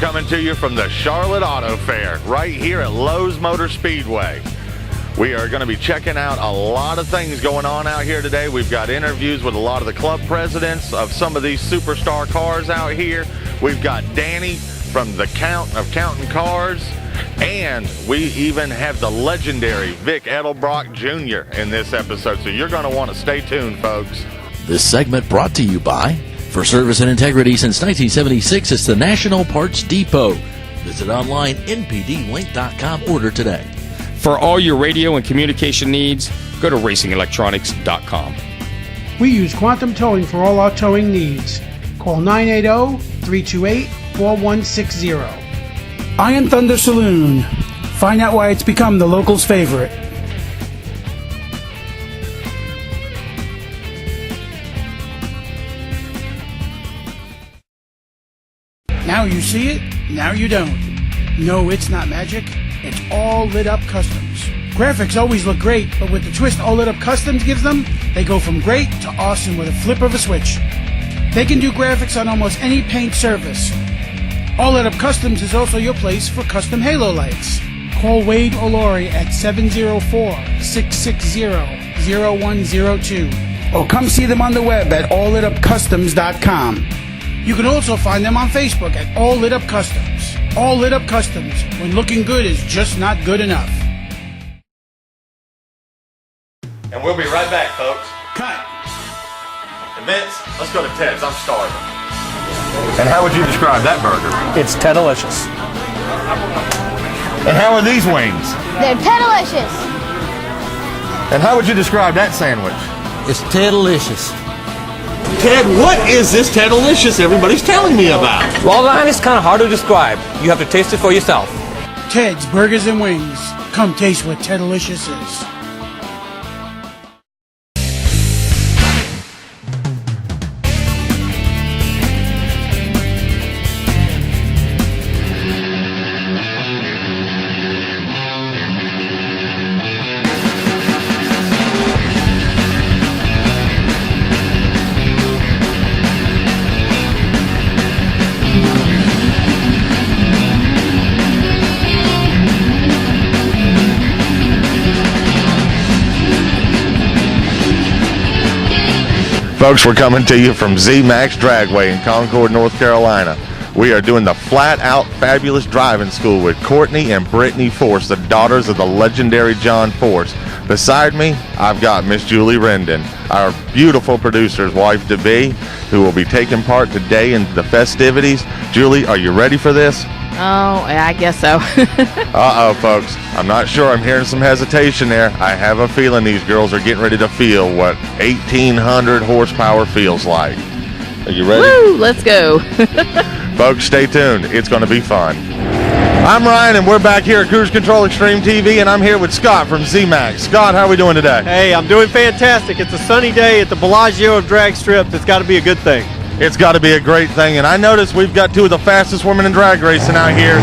coming to you from the Charlotte Auto Fair right here at Lowe's Motor Speedway. We are going to be checking out a lot of things going on out here today. We've got interviews with a lot of the club presidents of some of these superstar cars out here. We've got Danny from the Count of Counting Cars, and we even have the legendary Vic Edelbrock Jr. in this episode, so you're going to want to stay tuned, folks. This segment brought to you by, for service and integrity since 1976, it's the National Parts Depot. Visit online, npdlink.com. Order today. For all your radio and communication needs, go to racingelectronics.com. We use Quantum Towing for all our towing needs. Call 980-328-4160. Iron Thunder Saloon. Find out why it's become the locals' favorite. Now you see it, now you don't. No, it's not magic. It's all lit up customs. Graphics always look great, but with the twist all lit up customs gives them, they go from great to awesome with a flip of a switch. They can do graphics on almost any paint surface. All Lit Up Customs is also your place for custom halo lights. Call Wade or Lori at 704-660-0102. Or come see them on the web at allitupcustoms.com. You can also find them on Facebook at All Lit Up Customs. All Lit Up Customs, when looking good is just not good enough. And we'll be right back, folks. Cut. And Vince, let's go to Ted's. I'm starving. And how would you describe that burger? It's Ted-alicious. And how are these wings? They're Ted-alicious. And how would you describe that sandwich? It's Ted-alicious. Ted, what is this Ted-alicious everybody's telling me about? Well, Ryan, it's kind of hard to describe. You have to taste it for yourself. Ted's Burgers and Wings. Come taste what Ted-alicious is. Folks, we're coming to you from Zmax Dragway in Concord, North Carolina. We are doing the flat-out fabulous driving school with Cortney and Brittney Force, the daughters of the legendary John Force. Beside me, I've got Miss Julie Rendon, our beautiful producer's wife-to-be, who will be taking part today in the festivities. Julie, are you ready for this? Oh, I guess so. Uh-oh, folks. I'm not sure. I'm hearing some hesitation there. I have a feeling these girls are getting ready to feel what 1,800 horsepower feels like. Are you ready? Woo, let's go. Folks, stay tuned. It's going to be fun. I'm Ryan, and we're back here at Cruise Control Xtreme TV, and I'm here with Scott from Zmax. Scott, how are we doing today? Hey, I'm doing fantastic. It's a sunny day at the Bellagio of drag strips. It's got to be a good thing. It's got to be a great thing, and I noticed we've got two of the fastest women in drag racing out here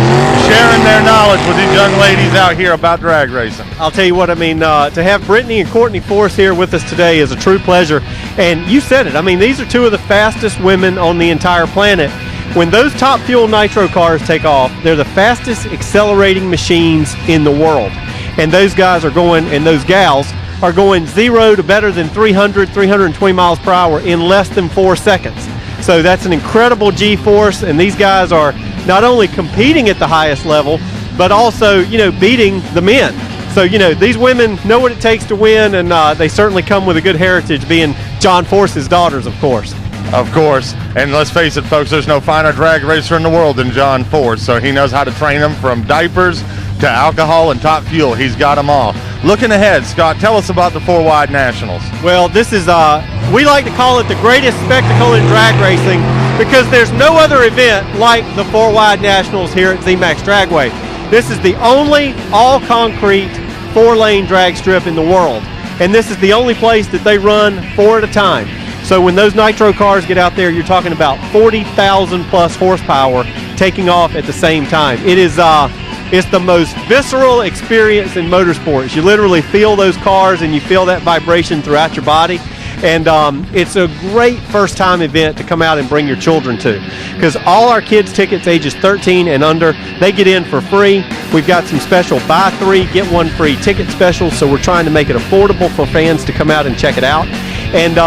sharing their knowledge with these young ladies out here about drag racing. I'll tell you what, I mean, to have Brittany and Cortney Force here with us today is a true pleasure, and you said it. I mean, these are two of the fastest women on the entire planet. When those top fuel nitro cars take off, they're the fastest accelerating machines in the world, and those guys are going, and those gals are going 0 to better than 300, 320 miles per hour in less than 4 seconds. So that's an incredible G-force, and these guys are not only competing at the highest level, but also, you know, beating the men. So, you know, these women know what it takes to win, and they certainly come with a good heritage, being John Force's daughters, of course. Of course, and let's face it, folks, there's no finer drag racer in the world than John Force, so he knows how to train them from diapers to alcohol and top fuel. He's got them all. Looking ahead, Scott, tell us about the 4-Wide Nationals. Well, this is, we like to call it the greatest spectacle in drag racing because there's no other event like the 4-Wide Nationals here at Zmax Dragway. This is the only all-concrete 4-lane drag strip in the world, and this is the only place that they run 4 at a time. So when those nitro cars get out there, you're talking about 40,000 plus horsepower taking off at the same time. It is it's the most visceral experience in motorsports. You literally feel those cars and you feel that vibration throughout your body. And it's a great first-time event to come out and bring your children to, because all our kids' tickets ages 13 and under, they get in for free. We've got some special buy 3, get 1 free ticket specials, so we're trying to make it affordable for fans to come out and check it out. And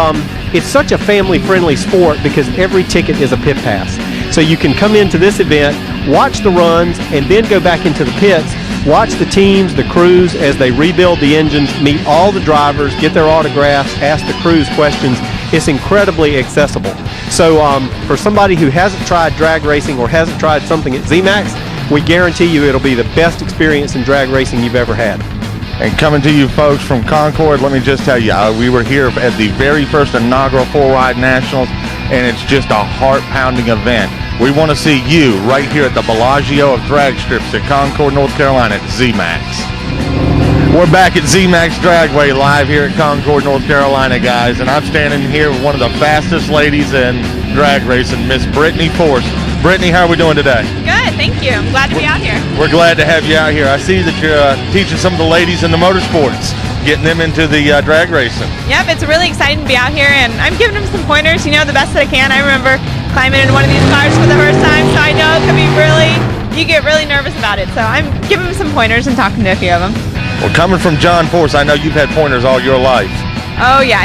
it's such a family-friendly sport because every ticket is a pit pass. So you can come into this event, watch the runs, and then go back into the pits, watch the teams, the crews as they rebuild the engines, meet all the drivers, get their autographs, ask the crews questions. It's incredibly accessible. So for somebody who hasn't tried drag racing or hasn't tried something at Zmax, we guarantee you it'll be the best experience in drag racing you've ever had. And coming to you folks from Concord, let me just tell you, we were here at the very first inaugural 4-Wide Nationals, and it's just a heart-pounding event. We want to see you right here at the Bellagio of Drag Strips at Concord, North Carolina at Zmax. We're back at Zmax Dragway live here at Concord, North Carolina, guys, and I'm standing here with one of the fastest ladies in drag racing, Miss Brittany Force. Brittany, how are we doing today? Good, thank you. I'm glad to be out here. We're glad to have you out here. I see that you're teaching some of the ladies in the motorsports, getting them into the drag racing. Yep, it's really exciting to be out here, and I'm giving them some pointers, the best that I can. I remember climbing into one of these cars for the first time, so I know it can be you get really nervous about it. So I'm giving them some pointers and talking to a few of them. Well, coming from John Force, I know you've had pointers all your life. Oh yeah,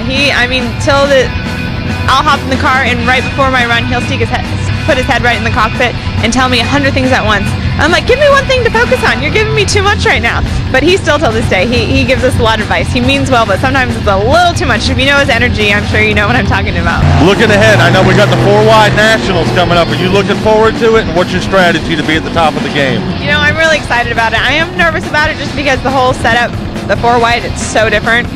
I'll hop in the car, and right before my run, he'll put his head right in the cockpit and tell me 100 things at once. I'm like, give me one thing to focus on. You're giving me too much right now. But he still, till this day, he gives us a lot of advice. He means well, but sometimes it's a little too much. If you know his energy, I'm sure you know what I'm talking about. Looking ahead, I know we got the 4-Wide Nationals coming up. Are you looking forward to it? And what's your strategy to be at the top of the game? I'm really excited about it. I am nervous about it just because the whole setup, the 4-Wide, it's so different.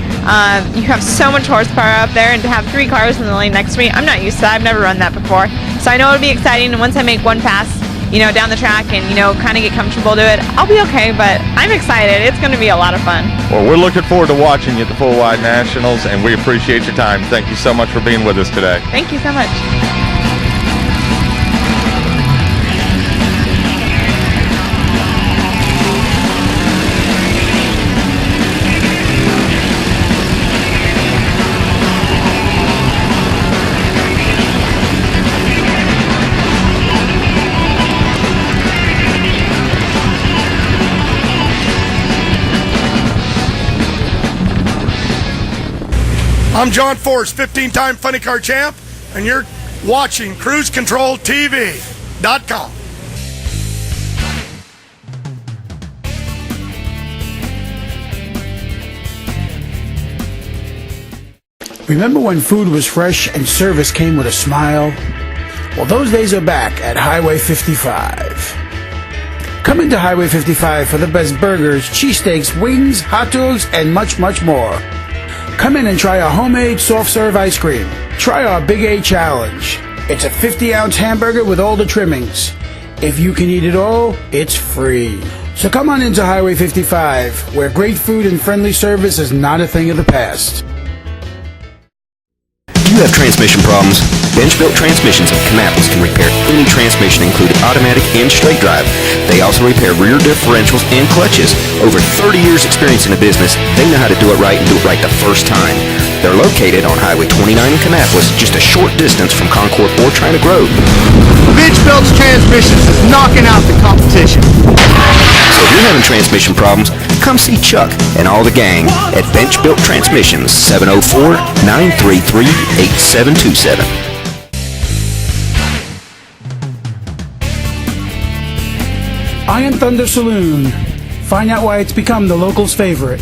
You have so much horsepower up there, and to have 3 cars in the lane next to me, I'm not used to that. I've never run that before. So I know it'll be exciting, and once I make one pass, down the track and, kind of get comfortable to it, I'll be okay, but I'm excited. It's going to be a lot of fun. Well, we're looking forward to watching you at the 4-Wide Nationals, and we appreciate your time. Thank you so much for being with us today. Thank you so much. I'm John Force, 15-time funny car champ, and you're watching Cruise Control TV.com. Remember when food was fresh and service came with a smile? Well, those days are back at Highway 55. Come into Highway 55 for the best burgers, cheesesteaks, wings, hot dogs, and much, much more. Come in and try our homemade soft-serve ice cream. Try our Big A Challenge. It's a 50-ounce hamburger with all the trimmings. If you can eat it all, it's free. So come on into Highway 55, where great food and friendly service is not a thing of the past. You have transmission problems? Bench-built transmissions of Kannapolis can repair any transmission, including automatic and straight drive. They also repair rear differentials and clutches. Over 30 years experience in the business, they know how to do it right and do it right the first time. They're located on Highway 29 in Kannapolis, just a short distance from Concord or China Grove. Bench-built transmissions is knocking out the competition. So if you're having transmission problems, come see Chuck and all the gang at Bench Built Transmissions, 704-933-8727. Iron Thunder Saloon. Find out why it's become the locals' favorite.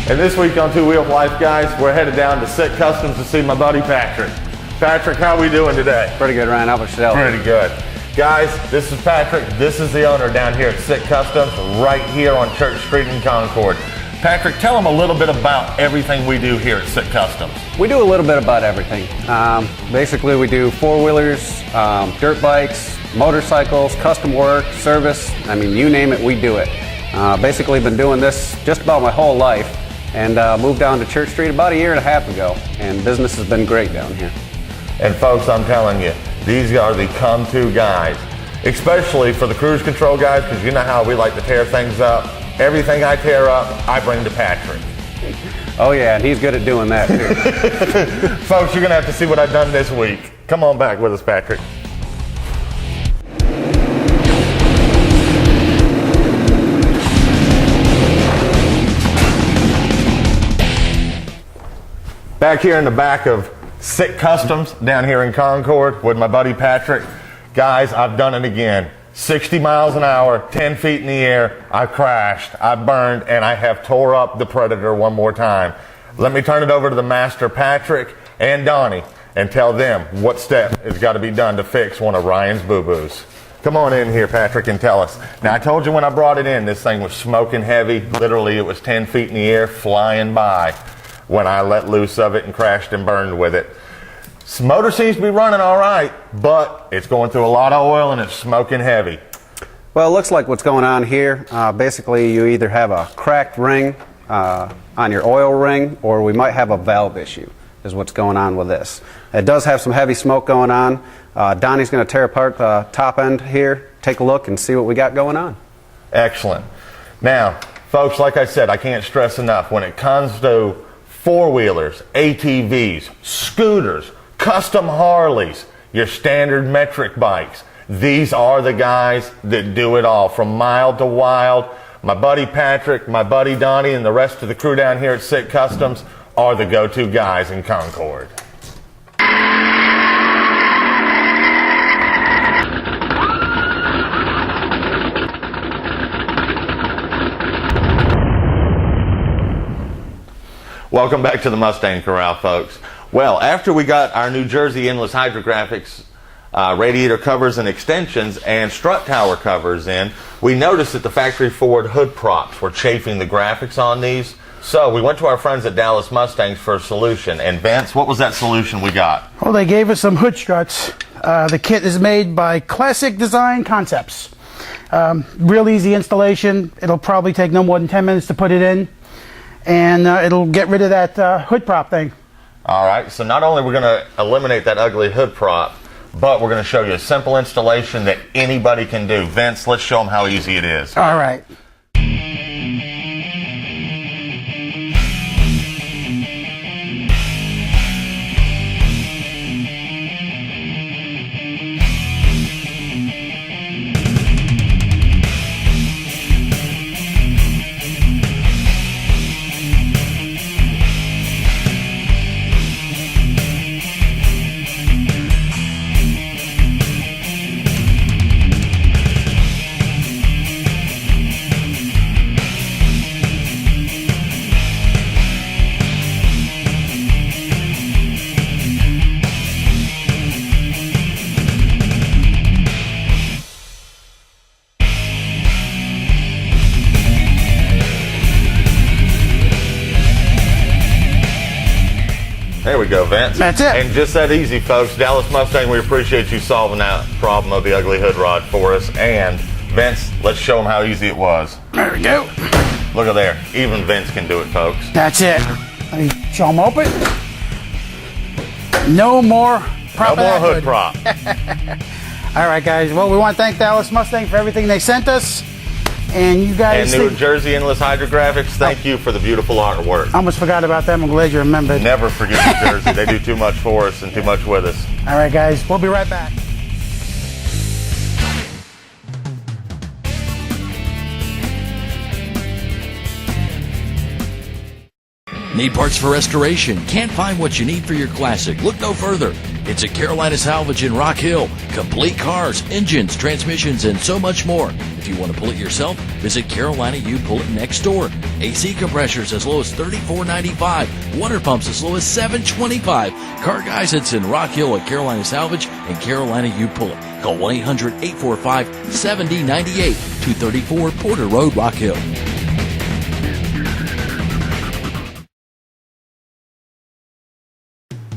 And this week on Two Wheel Life, guys, we're headed down to SIC Customs to see my buddy Patrick. Patrick, how are we doing today? Pretty good, Ryan. How about yourself? Pretty good. Guys, this is Patrick. This is the owner down here at SIC Customs, right here on Church Street in Concord. Patrick, tell them a little bit about everything we do here at SIC Customs. We do a little bit about everything. Basically, we do four-wheelers, dirt bikes, motorcycles, custom work, service. I mean, you name it, we do it. Basically, been doing this just about my whole life, and moved down to Church Street about a year and a half ago, and business has been great down here. And folks, I'm telling you, these are the come-to guys, especially for the cruise control guys, because you know how we like to tear things up. Everything I tear up, I bring to Patrick. Oh yeah, and he's good at doing that too. Folks, you're gonna have to see what I've done this week. Come on back with us, Patrick. Back here in the back of SIC Customs down here in Concord with my buddy Patrick. Guys, I've done it again. 60 miles an hour, 10 feet in the air, I crashed, I burned, and I have tore up the Predator one more time. Let me turn it over to the master, Patrick and Donnie, and tell them what step has got to be done to fix one of Ryan's boo-boos. Come on in here, Patrick, and tell us. Now, I told you when I brought it in, this thing was smoking heavy. Literally, it was 10 feet in the air, flying by when I let loose of it and crashed and burned with it. Motor seems to be running all right, but it's going through a lot of oil and it's smoking heavy. Well, it looks like what's going on here, basically you either have a cracked ring on your oil ring, or we might have a valve issue, is what's going on with this. It does have some heavy smoke going on. Donnie's going to tear apart the top end here, take a look and see what we got going on. Excellent. Now, folks, like I said, I can't stress enough, when it comes to four-wheelers, ATVs, scooters, custom Harleys, your standard metric bikes, these are the guys that do it all, from mild to wild. My buddy Patrick, my buddy Donnie, and the rest of the crew down here at SIC Customs are the go-to guys in Concord. Welcome back to the Mustang Corral, folks. Well, after we got our New Jersey Endless Hydrographics radiator covers and extensions and strut tower covers in, we noticed that the factory Ford hood props were chafing the graphics on these. So we went to our friends at Dallas Mustangs for a solution. And Vince, what was that solution we got? Well, they gave us some hood struts. The kit is made by Classic Design Concepts. Real easy installation. It'll probably take no more than 10 minutes to put it in. And it'll get rid of that hood prop thing. All right, so not only are we going to eliminate that ugly hood prop, but we're going to show you a simple installation that anybody can do. Vince, let's show them how easy it is. All right. There we go, Vince. That's it. And just that easy, folks. Dallas Mustang, we appreciate you solving that problem of the ugly hood rod for us. And Vince, let's show them how easy it was. There we go. Look at there. Even Vince can do it, folks. That's it. Let me show them open. No more prop. No more hood prop. All right, guys. Well, we want to thank Dallas Mustang for everything they sent us. And you guys... And New Jersey Endless Hydrographics, thank you for the beautiful artwork. I almost forgot about them. I'm glad you remembered. Never forget New Jersey. They do too much for us and too much with us. All right, guys. We'll be right back. Need parts for restoration? Can't find what you need for your classic? Look no further. It's at Carolina Salvage in Rock Hill. Complete cars, engines, transmissions, and so much more. If you want to pull it yourself, visit Carolina U Pull It next door. AC compressors as low as $34.95. Water pumps as low as $7.25. Car Guys, it's in Rock Hill at Carolina Salvage and Carolina U Pull It. Call 1-800-845-7098. 234 Porter Road, Rock Hill.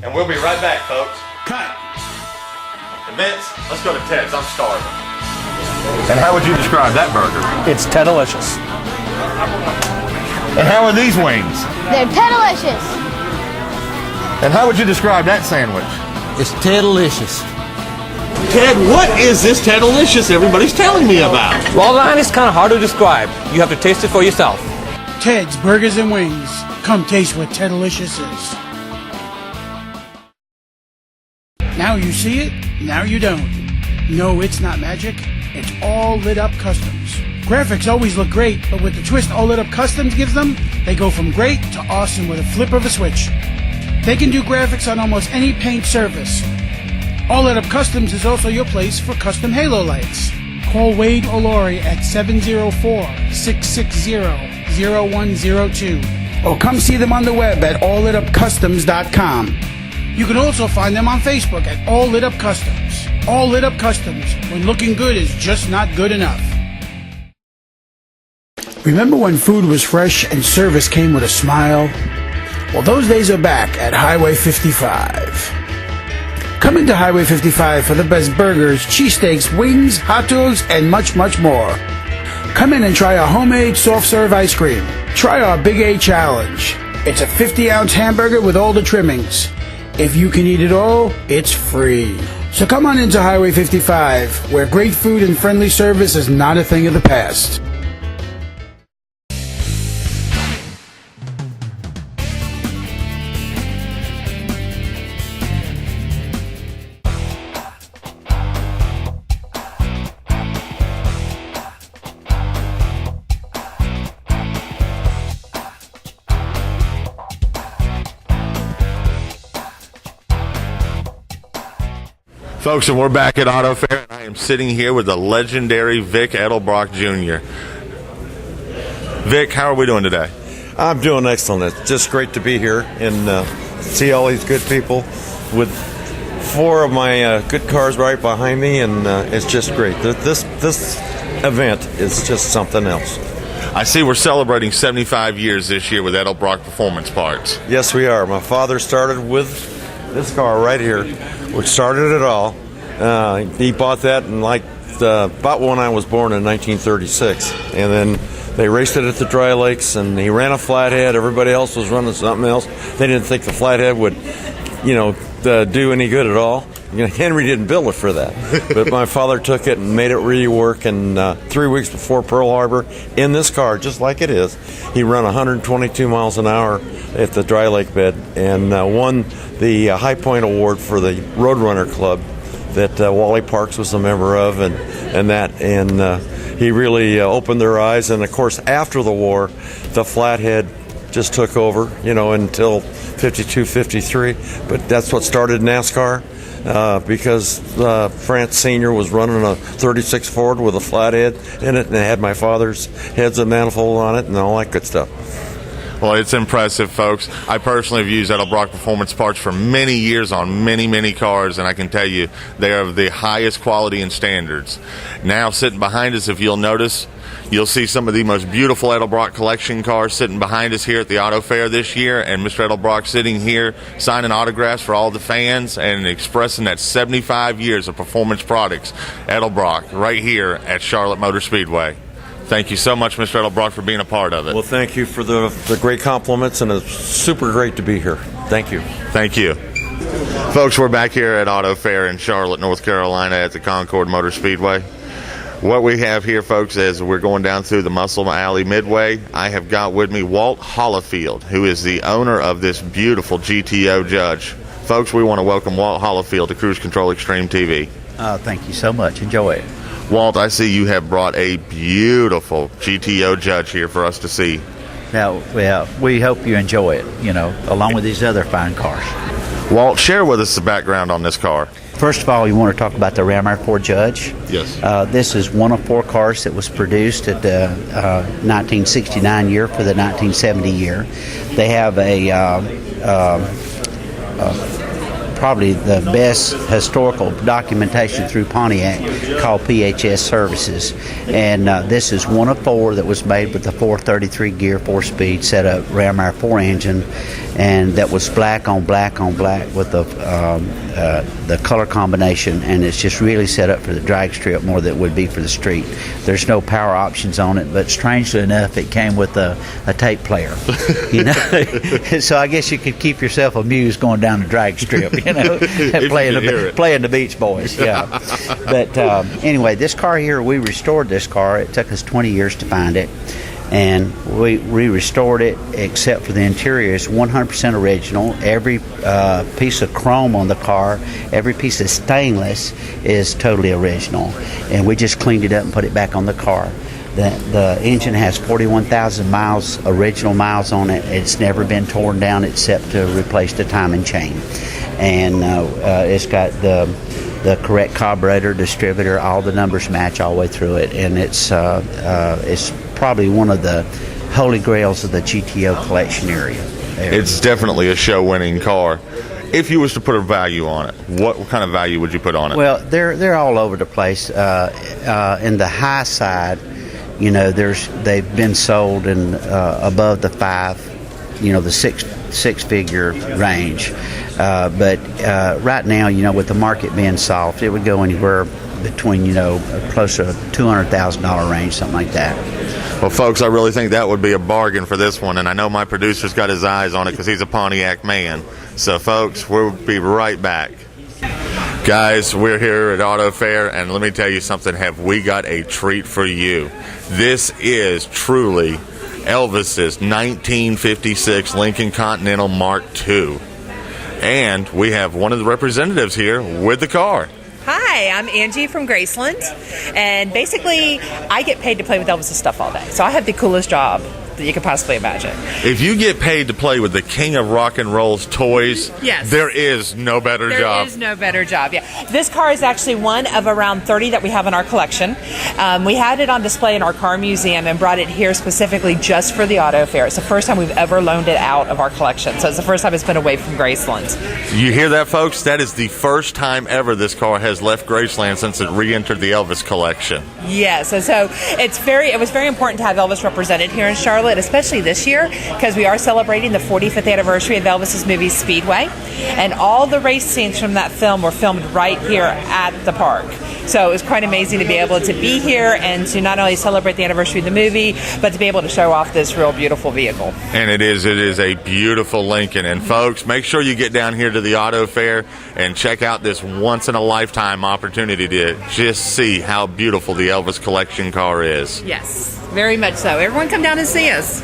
And we'll be right back, folks. Cut. And Vince, let's go to Ted's. I'm starving. And how would you describe that burger? It's Ted-alicious. And how are these wings? They're Ted-alicious. And how would you describe that sandwich? It's Ted-alicious. Ted, what is this Ted-alicious everybody's telling me about? Well, line is kind of hard to describe. You have to taste it for yourself. Ted's Burgers and Wings. Come taste what Ted-alicious is. Now you see it, now you don't. No, it's not magic. It's all lit up customs. Graphics always look great, but with the twist All Lit Up Customs gives them, they go from great to awesome with a flip of a switch. They can do graphics on almost any paint surface. All Lit Up Customs is also your place for custom halo lights. Call Wade or Lori at 704-660-0102. Or come see them on the web at allitupcustoms.com. You can also find them on Facebook at All Lit Up Customs. All Lit Up Customs, when looking good is just not good enough. Remember when food was fresh and service came with a smile? Well, those days are back at Highway 55. Come into Highway 55 for the best burgers, cheesesteaks, wings, hot dogs, and much, much more. Come in and try our homemade soft-serve ice cream. Try our Big A Challenge. It's a 50-ounce hamburger with all the trimmings. If you can eat it all, it's free. So come on into Highway 55, where great food and friendly service is not a thing of the past. Folks, and we're back at Auto Fair, and I am sitting here with the legendary Vic Edelbrock Jr. Vic, how are we doing today? I'm doing excellent. It's just great to be here and see all these good people with four of my good cars right behind me, and it's just great. This event is just something else. I see we're celebrating 75 years this year with Edelbrock Performance Parts. Yes, we are. My father started with this car right here, which started it all. He bought that in about when I was born in 1936, and then they raced it at the dry lakes, and he ran a flathead. Everybody else was running something else. They didn't think the flathead would, do any good at all. Henry didn't build it for that, but my father took it and made it really work. And 3 weeks before Pearl Harbor, in this car, just like it is, he ran 122 miles an hour at the dry lake bed and won the High Point Award for the Roadrunner Club that Wally Parks was a member of, and he really opened their eyes. And of course, after the war, the flathead just took over, until 52, 53. But that's what started NASCAR. Because France Sr. was running a 36 Ford with a flathead in it, and it had my father's heads and manifold on it and all that good stuff. Well, it's impressive, folks. I personally have used Edelbrock Performance Parts for many years on many, many cars, and I can tell you they are of the highest quality and standards. Now, sitting behind us, if you'll notice, you'll see some of the most beautiful Edelbrock collection cars sitting behind us here at the Auto Fair this year, and Mr. Edelbrock sitting here signing autographs for all the fans and expressing that 75 years of performance products. Edelbrock right here at Charlotte Motor Speedway. Thank you so much, Mr. Edelbrock, for being a part of it. Well, thank you for the great compliments, and it's super great to be here. Thank you. Thank you. Folks, we're back here at Auto Fair in Charlotte, North Carolina at the Concord Motor Speedway. What we have here, folks, is we're going down through the Muscle Alley Midway. I have got with me Walt Hollifield, who is the owner of this beautiful GTO Judge. Folks, we want to welcome Walt Hollifield to Cruise Control Xtreme TV. Thank you so much. Enjoy it. Walt, I see you have brought a beautiful GTO Judge here for us to see. Now, we hope you enjoy it, along with these other fine cars. Walt, share with us the background on this car. First of all, you want to talk about the Ram R4 Judge. Yes. This is one of 4 cars that was produced at the 1969 year for the 1970 year. They have probably the best historical documentation through Pontiac called PHS Services. And this is one of 4 that was made with the 433 gear, 4-speed setup Ram R4 engine, and that was black on black on black with the color combination, and it's just really set up for the drag strip more than it would be for the street. There's no power options on it, but strangely enough, it came with a tape player. You know, so I guess you could keep yourself amused going down the drag strip. You know, playing the Beach Boys. Yeah. But anyway, this car here, we restored this car. It took us 20 years to find it. And we restored it except for the interior. It's 100% original. Every piece of chrome on the car, every piece of stainless is totally original. And we just cleaned it up and put it back on the car. The engine has 41,000 miles, original miles on it. It's never been torn down except to replace the timing chain. And it's got the correct carburetor, distributor, all the numbers match all the way through it. And it's probably one of the holy grails of the GTO collection area. It's definitely a show-winning car. If you was to put a value on it, what kind of value would you put on it? Well, they're all over the place. In the high side, you know, they've been sold in above the 5, you know, the six-figure range. But right now, you know, with the market being soft, it would go anywhere between, you know, close to $200,000 range, something like that. Well, folks, I really think that would be a bargain for this one, and I know my producer's got his eyes on it because he's a Pontiac man. So, folks, we'll be right back. Guys, we're here at Auto Fair, and let me tell you something. Have we got a treat for you? This is truly Elvis's 1956 Lincoln Continental Mark II. And we have one of the representatives here with the car. Hi, I'm Angie from Graceland, and basically I get paid to play with Elvis's stuff all day, so I have the coolest job that you could possibly imagine. If you get paid to play with the king of rock and roll's toys, yes, there is no better job. There is no better job, yeah. This car is actually one of around 30 that we have in our collection. We had it on display in our car museum and brought it here specifically just for the auto fair. It's the first time we've ever loaned it out of our collection, so it's the first time it's been away from Graceland. You hear that, folks? That is the first time ever this car has left Graceland since it re-entered the Elvis collection. Yes, and so it was very important to have Elvis represented here in Charlotte, especially this year, because we are celebrating the 45th anniversary of Elvis's movie Speedway, and all the race scenes from that film were filmed right here at the park. So it was quite amazing to be able to be here and to not only celebrate the anniversary of the movie, but to be able to show off this real beautiful vehicle. And it is a beautiful Lincoln. And folks, make sure you get down here to the auto fair and check out this once-in-a-lifetime opportunity to just see how beautiful the Elvis collection car is. Yes, very much so. Everyone come down and see us.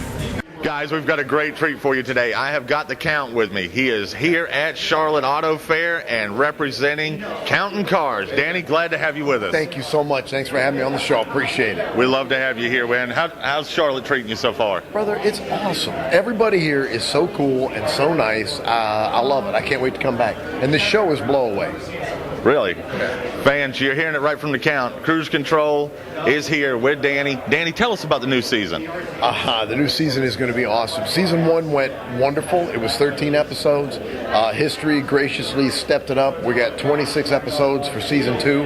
Guys, we've got a great treat for you today. I have got the Count with me. He is here at Charlotte Auto Fair and representing Counting Cars. Danny, glad to have you with us. Thank you so much. Thanks for having me on the show. Appreciate it. We love to have you here, man. How's Charlotte treating you so far? Brother, it's awesome. Everybody here is so cool and so nice. I love it. I can't wait to come back. And the show is blow away. Really? Fans, you're hearing it right from the Count. Cruise Control is here with Danny. Danny, tell us about the new season. The new season is going to be awesome. Season 1 went wonderful. It was 13 episodes. History graciously stepped it up. We got 26 episodes for Season 2.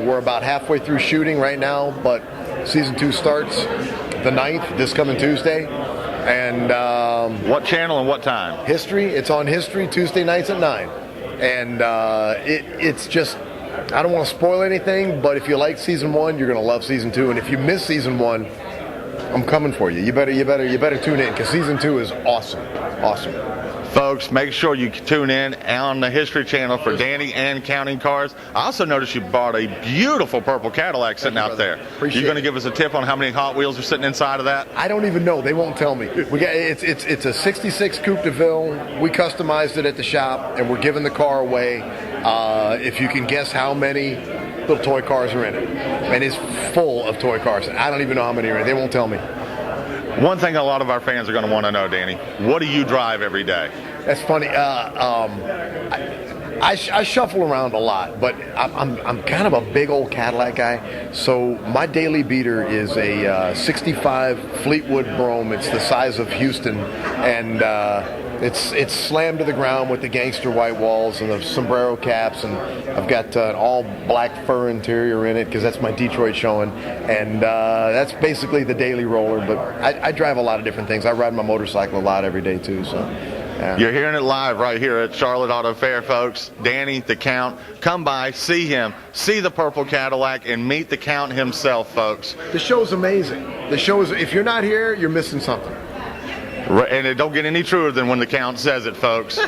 We're about halfway through shooting right now, but Season 2 starts the 9th, this coming Tuesday. And what channel and what time? History. It's on History Tuesday nights at 9. And it's just, I don't want to spoil anything, but if you like Season 1, you're going to love Season 2. And if you miss Season 1, I'm coming for you. You better tune in, because Season 2 is awesome. Awesome. Folks, make sure you tune in on the History Channel for Danny and Counting Cars. I also noticed you bought a beautiful purple Cadillac sitting out there. You going to give us a tip on how many Hot Wheels are sitting inside of that? I don't even know. They won't tell me. It's a 66 Coupe de Ville. We customized it at the shop, and we're giving the car away. If you can guess how many little toy cars are in it. And it's full of toy cars. I don't even know how many are in it. They won't tell me. One thing a lot of our fans are going to want to know, Danny, what do you drive every day? That's funny. I shuffle around a lot, but I'm kind of a big old Cadillac guy. So my daily beater is a 65 Fleetwood Brougham. It's the size of Houston, and it's slammed to the ground with the gangster white walls and the sombrero caps, and I've got an all black fur interior in it because that's my Detroit showing, and that's basically the daily roller. But I drive a lot of different things. I ride my motorcycle a lot every day too. So. Yeah. You're hearing it live right here at Charlotte Auto Fair, folks. Danny, the Count, come by, see him, see the purple Cadillac, and meet the Count himself, folks. The show's amazing. The show is, if you're not here, you're missing something. Right, and it don't get any truer than when the Count says it, folks. Do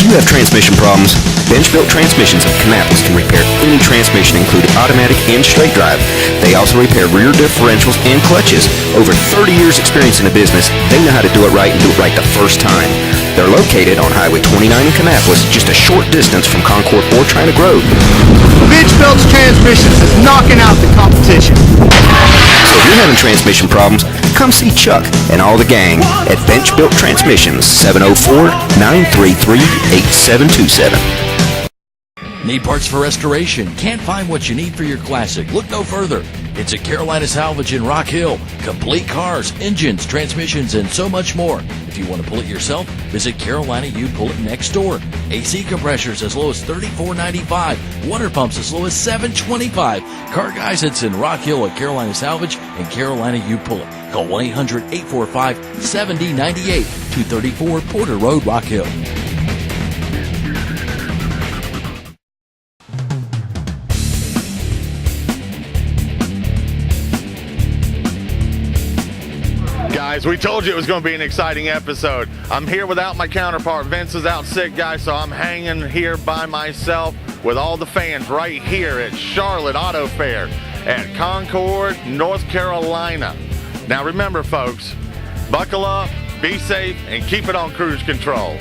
you have transmission problems? Bench-built transmissions of Kannapolis can repair any transmission, including automatic and straight drive. They also repair rear differentials and clutches. Over 30 years experience in the business, they know how to do it right and do it right the first time. They're located on Highway 29 in Kannapolis, just a short distance from Concord or China Grove. Bench-built transmissions is knocking out the competition. So if you're having transmission problems, come see Chuck and all the gang at Bench Built Transmissions, 704-933-8727. Need parts for restoration? Can't find what you need for your classic? Look no further. It's at Carolina Salvage in Rock Hill. Complete cars, engines, transmissions, and so much more. If you want to pull it yourself, visit Carolina U Pull It Next Door. AC compressors as low as $34.95. Water pumps as low as $7.25. Car Guys, it's in Rock Hill at Carolina Salvage and Carolina U Pull It. Call 1-800-845-7098. 234 Porter Road, Rock Hill. Guys, we told you it was going to be an exciting episode. I'm here without my counterpart. Vince is out sick, guys, so I'm hanging here by myself with all the fans right here at Charlotte Auto Fair at Concord, North Carolina. Now remember, folks, buckle up, be safe, and keep it on cruise control.